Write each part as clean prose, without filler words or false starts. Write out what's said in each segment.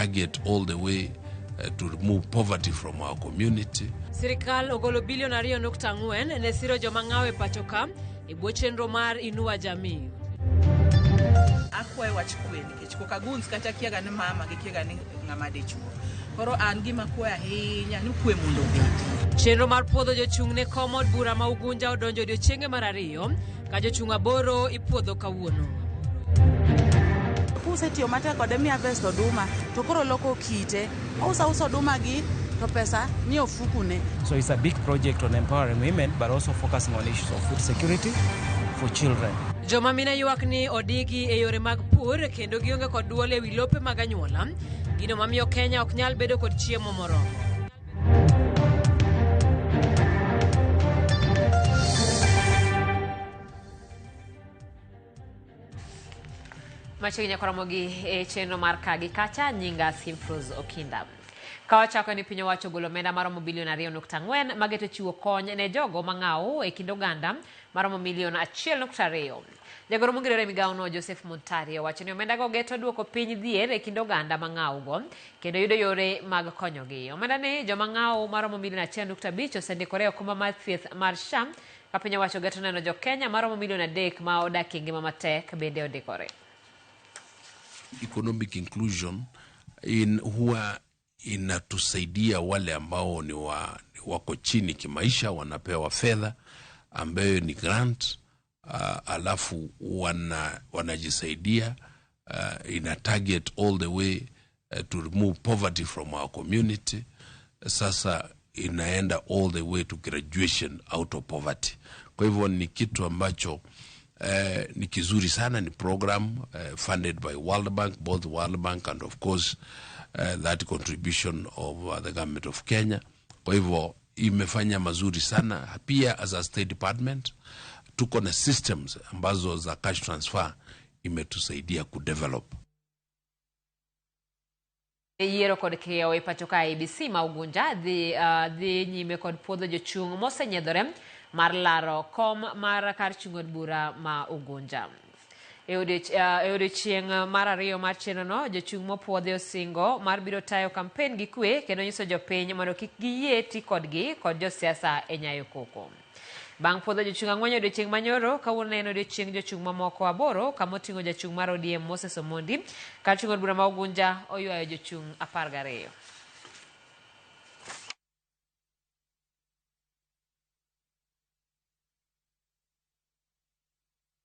target all the way to remove poverty from our community. Sirikal ogolo bilion 2.4 ne siro joma ng'awe pachoka e bwo chenro mar Inua Jamii. Akwaye wach kwe nikech koka guns kata kiaga ne mama gi kiaga ni ng'ama dichuo. Koro an gima kwayo ahinya ni kwe mondo obedi. Chenro mar puodho jochung' ne komod bura ma Ugunja odonjo odiochienge mar 2 ka jochung' 8 ipuodho kawuono. Usetiyo matek kode mi harvest oduma to koro loko kite uso oduma gi to pesa ni ofukune. So it's a big project on empowering women but also focusing on issues of food security for children. Joma mine ywak ni odigi e yore mag pur kendo gionge kod duol e wi lope mag anyuola, gino mamiyo Kenya ok nyal bedo kod chiemo moromo. Machiegni koromogi e chenro mar Kagi Kacha, nyinga Simfruz Okinda. Kawachako ni piny owacho golo omenda maromo bilion 2.4 mageto chiwo kony ne jogo mang'aw e kind oganda maromo milion 1.2. Jagoro mongirore migaono Joseph Muntari owacho ni omenda go geto duoko piny dhier e kind oganda mang'aw go kendo yudo yore mag konyogi. Omenda ni joma ng'aw maromo milion 1.5 osendikore okumba mar thieth mar SHA ka piny owacho geto neno jo Kenya maromo milion 3 ma odak e ngima matek bende odikore. Economic inclusion huwa inatusaidia wale ambao ni wako chini kimaisha, wanapewa fedha ambayo ni grant, alafu wanajisaidia, ina target all the way to remove poverty from our community. Sasa inaenda all the way to graduation out of poverty. Kwa hivyo ni kitu ambacho ni kizuri sana, ni program funded by World Bank, both World Bank and of course that contribution of the government of Kenya. Kwa hivyo imefanya mazuri sana. Pia as a State Department tuko na systems ambazo za cash transfer imetusaidia kudevelop. Yiero kod keyo e pachoka ABC ma Ugunja dhi nyime kod puodho jochung' mosenyedhore mar laro kom mar kar chung' od bura ma Ugunja. E odiochieng' mar 2 mar chenrono, jochung' mopuodhi osingo mar biro tayo kampen gi kwe kendo nyiso jopiny mondo kik giyie ti kodgi kod josiasa e nyayo koko. Bang' puodho jochung' 4 odiochieng' manyoro, kawuono en odiochieng' jochung' mamoko 8 kamoting'o jachung' mar ODM Moses Omondi, kar chung' od bura ma Ugunja oywayo jochung' 12.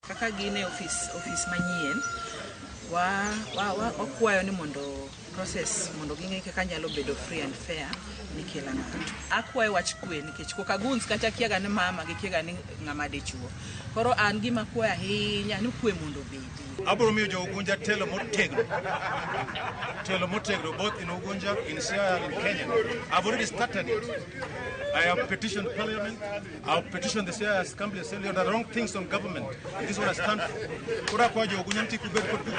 Kaka gine office manyien wakwayo ni mondo process mondo ginge kaka nyalo bedo free and fair ni kila ng'ato. Akwayo wach kwe nikech koka guns kata kiaga ne mama gi kiaga ni ng'ama dichuo. Koro an gima kwayo ahinya ni kwe mondo obedi. Abro miyo jo Ugunja telo motegno both in Ugunja, in Siaya, in Kenya. I've already started it. I have petitioned Parliament. I have petitioned the Siaya Assembly saying the wrong things on government. This is what I stand for. Kura kwa jo Ugunja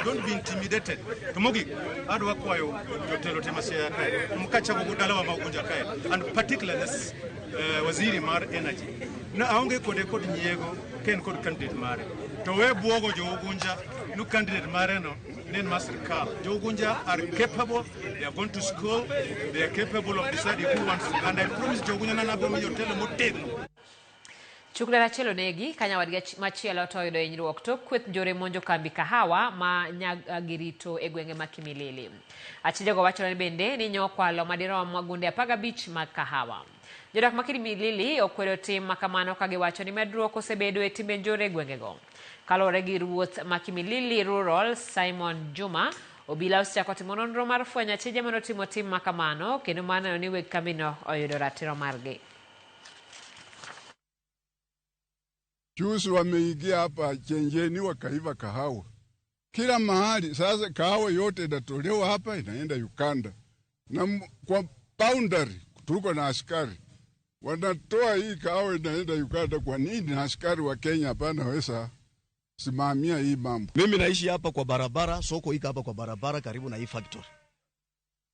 don't be intimidated. Tumogi adwa kwayo jotelo tema Siaya kai. Mkacha kugudala wa Ugunja kai. And particularly this waziri mar energy. Na aonge kode nyego ken kod candidate mare. To we buogo jo Ugunja no candidate mareno nen mastercard. Jo Ugunja are capable, they have gone to school, they are capable of deciding who wants, and I promise Jo Ugunja na nabo miyo telo motegno. Chukdara chelo negi kanya wadga machielo to yudo hinyruok tok kweth njore monjo kambi kahawa ma Nyagirito e gwenge ma Kimilili. Achijego wacho ni bende ni nyokwalo madirom magunde 15 mag kahawa. Jodak ma Kimilili okwero tim makamano ka giwacho ni medruok osebedo e timbe njore e gwengego. Kalore gi ruoth ma Kimilili Rural Simon Juma, obila osechako timo nonro mar fwenyo achije mondo timo tim makamano kendo maneno ni weg kambino oyudo ratiro margi. Juzi wameingia hapa Chenjeni wakaiva kahawa. Kila mahali sasa kahawa yote inatolewa hapa inaenda Uganda. Na kwa boundary tuko na askari. Wanatoa hii kahawa inaenda Uganda, kwa nini askari wa Kenya hapana wesa simamia hii mambo? Mimi naishi hapa kwa barabara, soko hika hapa kwa barabara karibu na hii factory.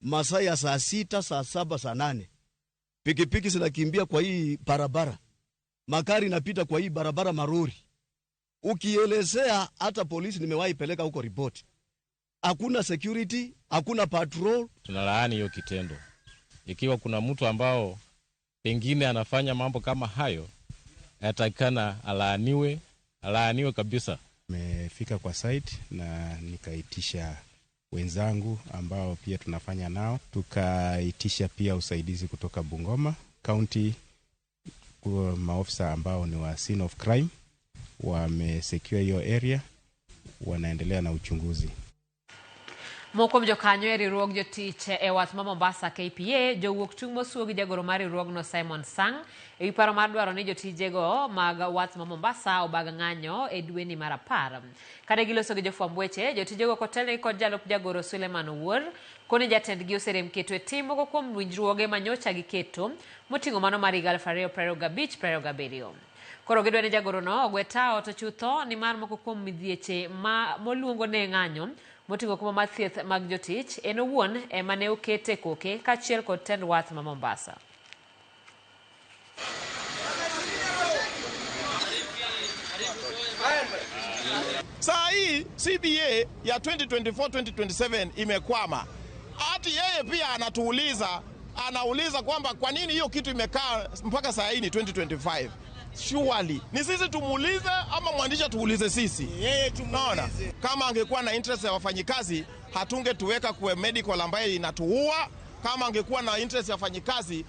Masaa ya saa 6, saa 7, saa 8. Pikipiki zinakimbia kwa hii barabara. Magari inapita kwa hii barabara maruri. Ukielezea hata polisi nimewahi peleka huko ripoti. hakuna security, hakuna patrol. Tunalaani hiyo kitendo. Ikiwa kuna mtu ambao pengine anafanya mambo kama hayo, atakana alaaniwe kabisa. Nimefika kwa site na nikaitisha wenzangu ambao pia tunafanya nao. Tukaitisha pia usaidizi kutoka Bungoma County, kwa maofisa ambao ni wa scene of crime. Wamesecure hiyo area, wanaendelea na uchunguzi. Moko mjokanyo e riwruog jotich e wath ma Mombasa KPA jowuok chung mosuo gi jagoro mar riwruogno Simon Sang e paro mar dwaro ni jotijego mag wath ma Mombasa obag ng'anyo e dweni mar 10. Kane giloso gi jofwamb weche, jotijego kotelne kod jalup jagoro Suleiman Owuor koni jatendgi oserem keto e tim moko kuom winjruoge manyocha giketo moting'o mano mar 2025-27. Koro gidwa ni jagorono ogwe tao to chutho ni mar moko kuom midhieche moluongo ne ng'anyo moting'o kuma mar thieth mag jotich en owuon ema ne okete koke kaachiel kod tend wath ma Mombasa. Saa hii CBA ya 2024-2027 imekwama. Hati yeye pia anauliza kwamba kwa nini hiyo kitu imekaa mpaka saa hii ni 2025. Surely ni sisi tumuulize ama mwandishi tuulize sisi? Yeye tunaona kama angekuwa na interest ya wafanyikazi hatungetuweka kwa medical ambayo inatuua. Kama angekuwa na interest ya wafanyikazi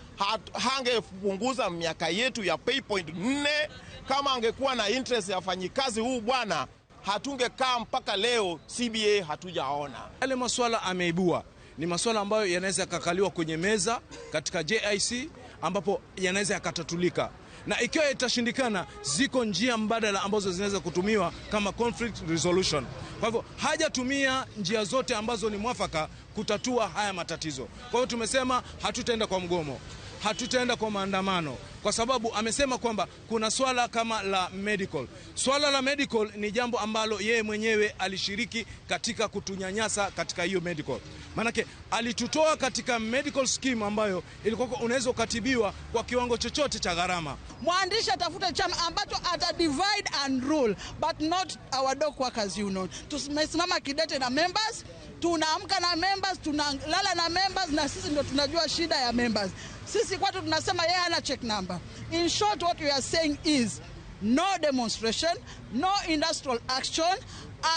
hangepunguza miaka yetu ya pay point 4. Kama angekuwa na interest ya wafanyikazi huu bwana hatungekaa mpaka leo CBA hatujaona. Yale masuala ameibua ni masuala ambayo yanaweza yakakaliwa kwenye meza katika JIC ambapo yanaweza yakatatulika. Na ikiwa itashindikana, ziko njia mbadala ambazo zinaweza kutumiwa kama conflict resolution. Kwa hivyo hajatumia njia zote ambazo ni mwafaka kutatua haya matatizo. Kwa hivyo tumesema hatutaenda kwa mgomo, hatutaenda kwa maandamano, kwa sababu amesema kwamba kuna swala kama la medical. Swala la medical ni jambo ambalo yeye mwenyewe alishiriki katika kutunyanyasa katika hiyo medical. Manake alitutoa katika medical scheme ambayo ilikuwa unaweza ukatibiwa kwa kiwango chochote cha gharama. Mwandishi atafute chama ambacho ata divide and rule, but not our dock workers union. Tumesimama kidete na members, tunaamka na members, tunalala na members, na sisi ndio tunajua shida ya members. Sisi kwetu tunasema yeye hana check number. In short, what we are saying is no demonstration, no industrial action,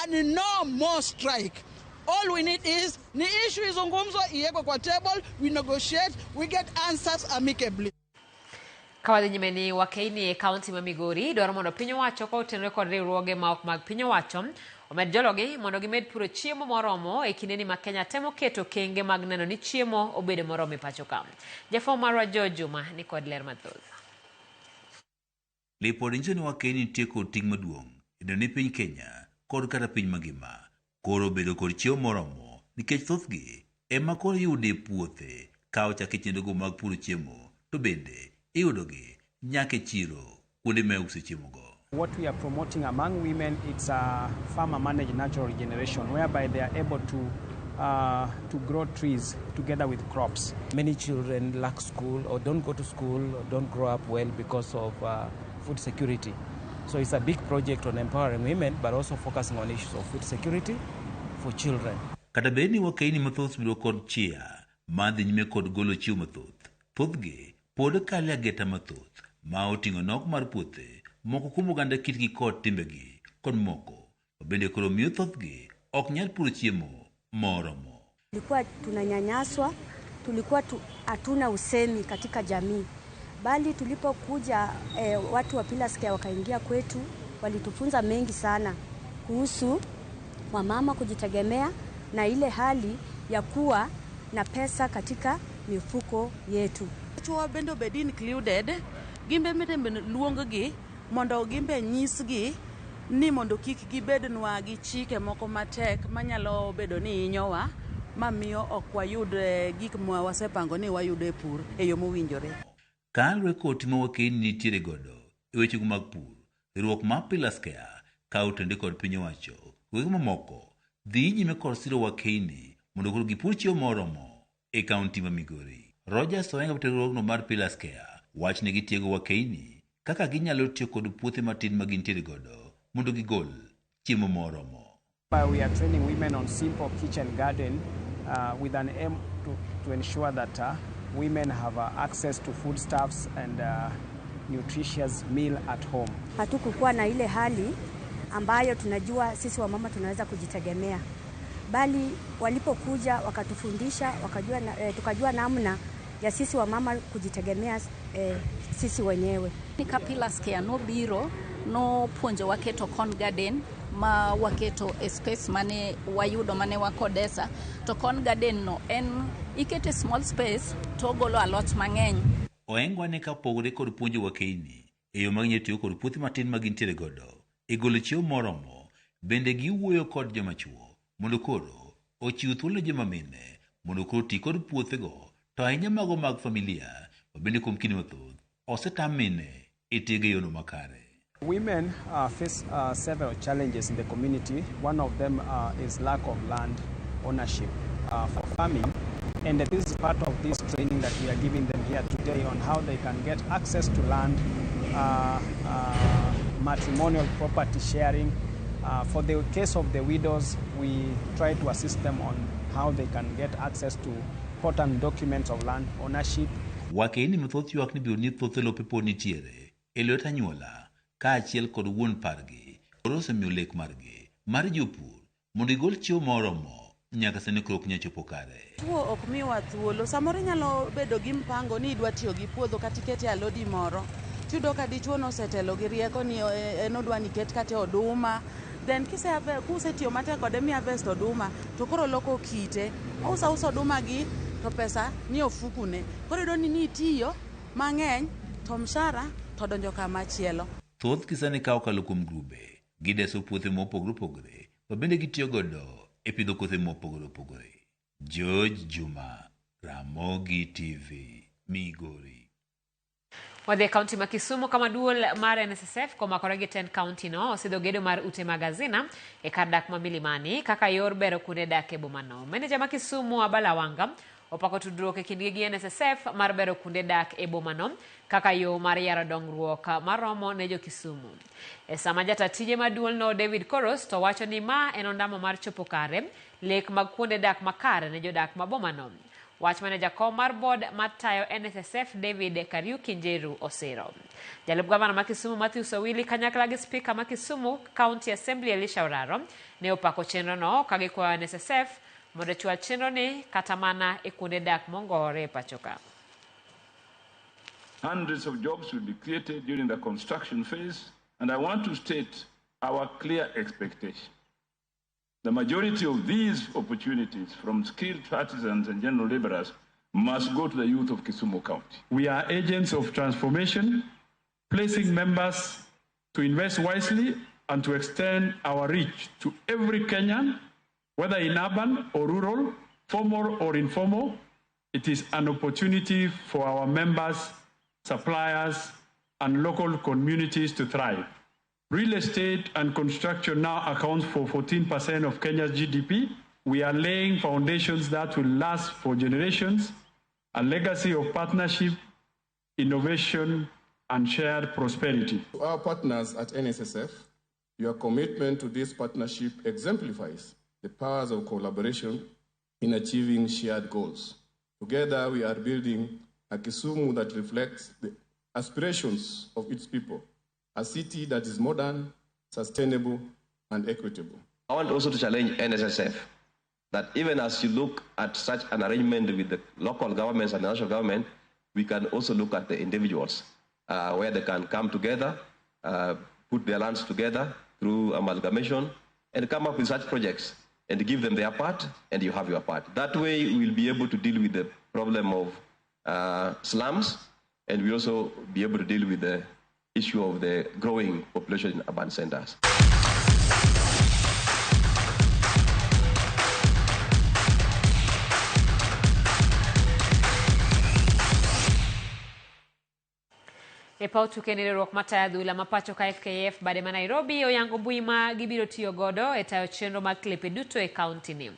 and no more strike. All we need is ni issue izungumzwe, iwekwe kwa table, we negotiate, we get answers amicably. Kawadhi nyimeni wakaini county ma Migori dwaro mondo piny owacho ko otenore kod riwruoge ma ok mag piny owacho omed jologi mondo gimed puro chiemo moromo e kindeni ma Kenya temo keto kenge mag neno ni chiemo obedo moromo e pacho ka. Jafom marwa George Juma ni kod ler mathoth. Lipod nyiso ni wakaini nitie kod ting' maduong' e ni piny Kenya kod kata piny mangima koro bedo kod chiemo moromo nikech thothgi ema koro yude puothe kawo chake chenrogo mag puro chiemo to bende iyudogi nyaka e chiro kuonde ma iuso chiemogo. What we are promoting among women, it's a farmer-managed natural regeneration, whereby they are able to grow trees together with crops. Many children lack school or don't go to school or don't grow up well because of food security. So it's a big project on empowering women, but also focusing on issues of food security for children. Kata bed ni wakaini mathoth bido kod chia, madhi nyime kod golo chiwo mathoth. Thothgi pod kale ageta mathoth, ma oting'o nok mar puothe, moko kuom oganda kitgi kod timbegi, kod moko bende koro miyo thothgi ok nyal puro chiemo moromo. Tulikuwa tunanyanyaswa, tulikuwa hatuna usemi katika jamii. Bali tulipokuja watu wa Pillars Care wakaingia kwetu, walitufunza mengi sana kuhusu wamama kujitegemea na ile hali ya kuwa na pesa katika mifuko yetu. Chuo bendo bed included, gimbe mitembe luongogi mondo gimbe nyisgi ni mondo kik gibednwa gi chike moko matek manyalo bedo ni hinyowa mamiyo ok wayud gik ma wasepango ni wayudo e pur e yo mowinjore. Kalre koti ma wakaini nitiere godo e wechego mag pur, riwruok mar Pillars Care kawo tende kod piny owacho, wege mamoko dhi nyime kod siro wakaini mondo koro gipur chiemo moromo e kaunti ma Migori. Rogers Oenga riwruogno mar Pillars Care wach ne gitiego wakaini kaka ginyalo tiyo kod puothe matin ma gintiere godo mondo gigol chiemo moromo. We are training women on simple kitchen garden with an aim to ensure that women have access to foodstuffs and nutritious meal at home. Hatukukuwa na ile hali ambayo tunajua sisi wamama tunaweza kujitegemea, bali walipokuja wakatufundisha, tukajua namna ya sisi wamama kujitegemea sisi wenyewe. Ni Kapilas Care no biro no puonjo waketo corn garden ma waketo space mane wayudo mane wakodesa to corn garden no en ikete small space to golo alot mang'eny. Oengwa ne kapogore kod puonjo wakeini e yo mag tiyo kod puothe matin ma gintiere godo e golo chiemo moromo, bende giwuoyo kod joma chuo mondo koro ochiw thuolo joma mine mondo koro ti kod puothego to ahinya mago mag familia bende kuom kinde mathoth osetam mine itiyo gi yono makare. Women face several challenges in the community. One of them is lack of land ownership for farming. And this is part of this training that we are giving them here today on how they can get access to land, matrimonial property sharing. For the case of the widows, we try to assist them on how they can get access to important documents of land ownership. Wakeini mathoth ywak ni biuni thoth lope pod nitiere e lwet anyuola kaachiel kod wuon pargi koro osemiyo lek margi mar jopur mondo igol chiemo moromo nyaka sani koro ok nyal chopo kare. Tuo ok miwa thuolo, samoro nyalo bedo gi mpango ni idwa tiyo gi puodho kata ikete alodi moro, tiyudo ka dichuo nosetelo gi rieko ni en odwa ni ket kate oduma, then kusetiyo matek kode mi harvest oduma to koro loko kite, uso oduma gi to pesa ni ofukune, koro yudo ni itiyo mang'eny to mshahara to donjo kama chielo. Thoth kisani kawo kalo kuom grube gideso puothe mopogore opogore to bende gitiyo godo e pidho kothe mopogore opogore. George Juma, Ramogi TV, Migori. Wadhi kaunti ma Kisumu kama duol mar NSSF komakore gi 10 kaunti no osidho gedo mar ute magazina e kar dak ma Milimani kaka yor bero kuonde dak e bomano. Meneja ma Kisumu Abala Wanga opako tudruok e kindgi gi NSSF mar bero kuonde dak e bomano kaka yo mar yaro dongruok maromo ne jo Kisumu. E sama jatatije maduol no David Koros to wacho ni ma en ondamo mar chopo kare lek mag kuonde dak makare ne jodak ma bomano. Wach manager kom mar board matayo NSSF David Kariuki Njeru osiro. Jalub gavana ma Kisumu Matthew Sowili kanyakla gi speaker ma Kisumu County Assembly Elisha Oraro ne opako chenro no kagi kwa NSSF mondo chwal chenro ni kata mana e kuonde dak mongore pachoka. Hundreds of jobs will be created during the construction phase, and I want to state our clear expectation. The majority of these opportunities from skilled artisans and general laborers must go to the youth of Kisumu County. We are agents of transformation, placing members to invest wisely and to extend our reach to every Kenyan, whether in urban or rural, formal or informal. It is an opportunity for our members, suppliers, and local communities to thrive. Real estate and construction now accounts for 14% of Kenya's GDP. We are laying foundations that will last for generations, a legacy of partnership, innovation, and shared prosperity. To our partners at NSSF, your commitment to this partnership exemplifies the powers of collaboration in achieving shared goals. Together, we are building a Kisumu that reflects the aspirations of its people, a city that is modern, sustainable, and equitable. I want also to challenge NSSF that even as you look at such an arrangement with the local governments and the national government, we can also look at the individuals, where they can come together, put their lands together through amalgamation, and come up with such projects and give them their part, and you have your part. That way, we'll be able to deal with the problem of slums, and we'll also be able to deal with the issue of the growing population in urban centers. E pau tuke riwruok matayo adhula mapacho ka FKF bade ma Nairobi oyango mbui ma gibiro tiyo godo e tayo chenro mag klepe duto e kaunti ni.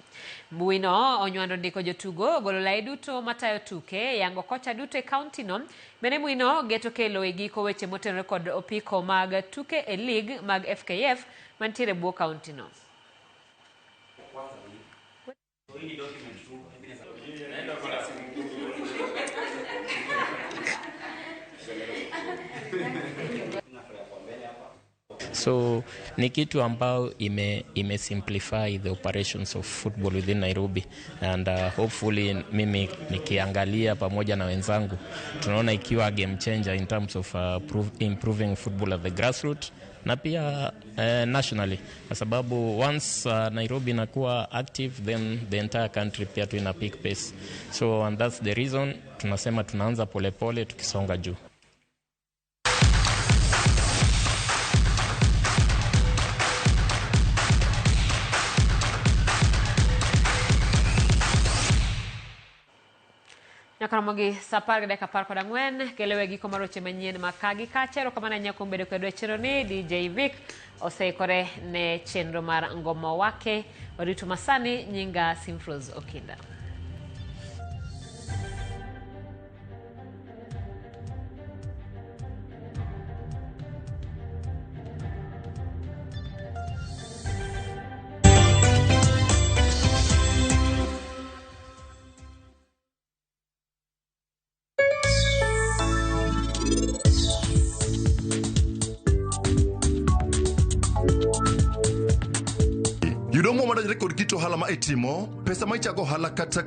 Mbui no onywando ndiko jotugo golo lai duto matayo tuke yango kocha duto e kaunti no. Bende mbui no geto kelo e giko weche motenore kod opiko mag tuke e league mag FKF mantiere buo kaunti no. So ni kitu ambao ime simplify the operations of football within Nairobi, and hopefully mimi nikiangalia pamoja na wenzangu tunaona ikiwa game changer in terms of improving football at the grassroots na pia nationally, kwa sababu once Nairobi inakuwa active then the entire country pia tu ina peak pace. So and that's the reason tunasema tunaanza polepole tukisonga juu. Nyakaramogi sapar gede kapar koda ngwen kelewe giko maroche manyien makagi kachero kamana nyako mbedo kwedo cheroni DJ Vic oseikore ne chenro mar ngoma wake oritu masani nyinga Simfroz Okinda. Yudomo madajre kod kito hala ma itimo, pesa ma ichako hala kata